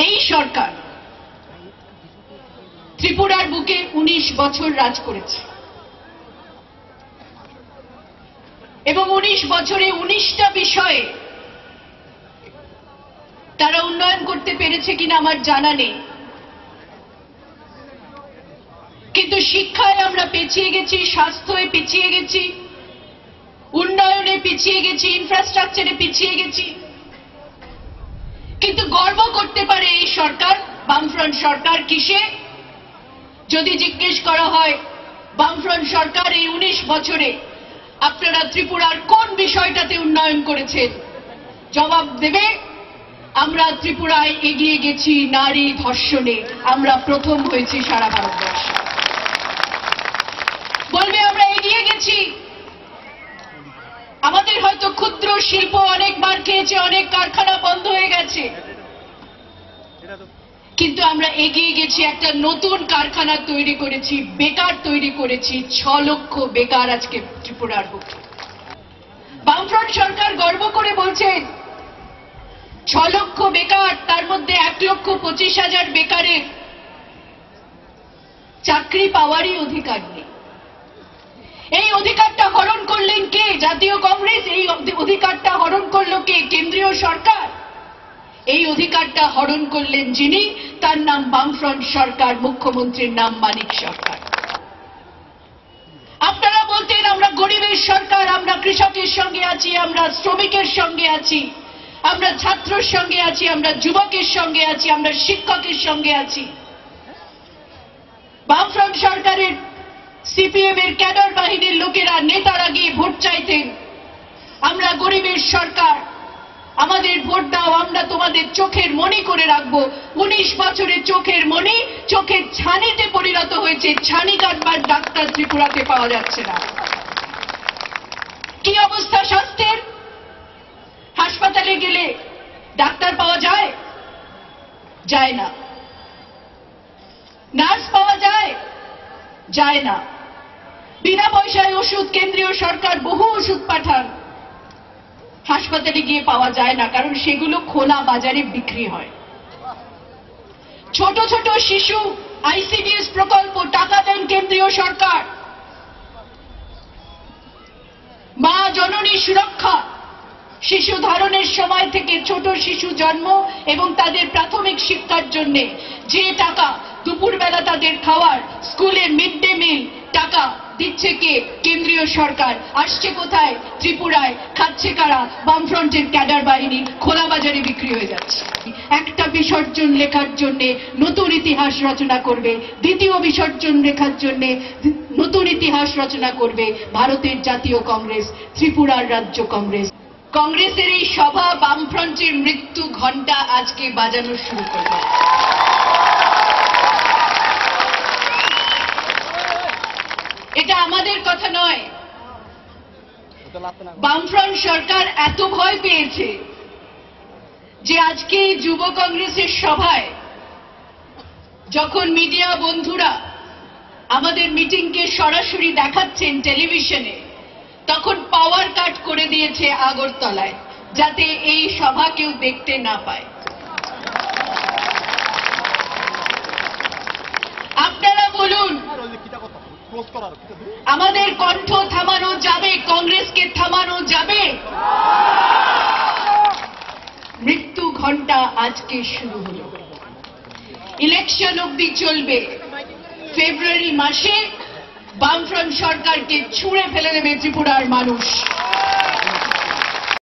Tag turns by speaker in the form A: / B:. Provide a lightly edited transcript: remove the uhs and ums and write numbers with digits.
A: এই সরকার ত্রিপুরার বুকে 19 বছর রাজ করেছে এবং 19 বছরে 19টা বিষয়ে তারা উন্নয়ন করতে পেরেছে কিনা আমার জানা নেই, কিন্তু শিক্ষায় আমরা পিছিয়ে গেছি, স্বাস্থ্যে পিছিয়ে গেছি, উন্নয়নে পিছিয়ে গেছি, ইনফ্রাস্ট্রাকচারে পিছিয়ে গেছি। কিন্তু গর্ব করতে পারে এই সরকার, বামফ্রন্ট সরকার কিসে? যদি জিজ্ঞেস করা হয় বামফ্রন্ট সরকার এই 19 বছরে আপনারা ত্রিপুরার কোন বিষয়টাতে উন্নয়ন করেছেন, জবাব দেবে আমরা ত্রিপুরায় এগিয়ে গেছি নারী ধর্ষণে, আমরা প্রথম হয়েছি সারা ভারতবর্ষে। বলবে আমরা এগিয়ে গেছি, আমাদের হয়তো ক্ষুদ্র শিল্প অনেকবার খেয়েছে, অনেক কারখানা বন্ধ হয়ে গেছে, কিন্তু আমরা এগিয়ে গেছি, একটা নতুন কারখানা তৈরি করেছি, বেকার তৈরি করেছি, 6 লক্ষ বেকার আজকে ত্রিপুরার বুকে। বামফ্রন্ট সরকার গর্ব করে বলছেন 6 লক্ষ বেকার, তার মধ্যে 1,25,000 বেকারের চাকরি পাওয়ারই অধিকার নেই। এই অধিকারটা হরণ করলেন কে? জাতীয় কংগ্রেস। এই অধিকারটা হরণ করলো কে? কেন্দ্রীয় সরকার। এই অধিকারটা হরণ করলেন যিনি, তার নাম বামফ্রন্ট সরকার, মুখ্যমন্ত্রীর নাম মানিক সরকার। আপনারা বলতেন আমরা গরিবের সরকার, আমরা কৃষকের সঙ্গে আছি, আমরা শ্রমিকের সঙ্গে আছি, আমরা ছাত্রের সঙ্গে আছি, আমরা যুবকের সঙ্গে আছি, আমরা শিক্ষকের সঙ্গে আছি। বামফ্রন্ট সরকারের সিপিএম এর ক্যাডার বাহিনীর লোকেরা, নেতারা গিয়ে ভোট চাইতেন, আমরা গরিবের সরকার, আমাদের ভোট দাও, আমরা তোমাদের চোখের মণি করে রাখবো। 19 বছরে চোখের মণি চোখের ছানিতে পরিণত হয়েছে। ছানি কাটবার ডাক্তার ত্রিপুরাতে পাওয়া যাচ্ছে না। কি অবস্থা স্বাস্থ্যের? হাসপাতালে গেলে ডাক্তার পাওয়া যায়? যায় না। নার্স পাওয়া যায়? যায় না। বিনা পয়সায় ওষুধ কেন্দ্রীয় সরকার বহু ওষুধ পাঠান, হাসপাতালে গিয়ে পাওয়া যায় না, কারণ সেগুলো খোলা বাজারে বিক্রি হয়। ছোট ছোট শিশু আইসিডিএস প্রকল্প টাকা দেন কেন্দ্রীয় সরকার। মা জননী সুরক্ষা, শিশু ধারণের সময় থেকে ছোট শিশু জন্ম এবং তাদের প্রাথমিক শিক্ষার জন্য যে টাকা, দুপুরবেলা তাদের খাওয়ার, স্কুলের মিড ডে মিল টাকা দিচ্ছে কে? কেন্দ্রীয় সরকার। আসছে কোথায়? ত্রিপুরায়। খাচ্ছে কারা? বামফ্রন্টের ক্যাডার বাহিনী। খোলা বাজারে বিক্রি হয়ে যাচ্ছে। একটা বিসর্জন লেখার জন্য নতুন ইতিহাস রচনা করবে, দ্বিতীয় বিসর্জন লেখার জন্য নতুন ইতিহাস রচনা করবে ভারতের জাতীয় কংগ্রেস, ত্রিপুরার রাজ্য কংগ্রেস। কংগ্রেসের এই সভা বামফ্রন্টের মৃত্যু ঘণ্টা আজকে বাজানো শুরু করবে। এটা আমাদের কথা নয়। বামফ্রন্ট সরকার এত ভয় পেয়েছে যে আজকে যুব কংগ্রেসের সভায় যখন মিডিয়া বন্ধুরা আমাদের মিটিংকে সরাসরি দেখাচ্ছেন টেলিভিশনে, তখন পাওয়ার কাট করে দিয়েছে আগরতলায়, যাতে এই সভা কেউ দেখতে না পায়। আপনারা বলুন, আমাদের কণ্ঠ থামানো যাবে? কংগ্রেসকে থামানো যাবে? মৃত্যু ঘণ্টা আজকে শুরু হল। ইলেকশন অবধি চলবে। ফেব্রুয়ারি মাসে বামফ্রন্ট সরকারকে ছুঁড়ে ফেলে দেবে ত্রিপুরার মানুষ।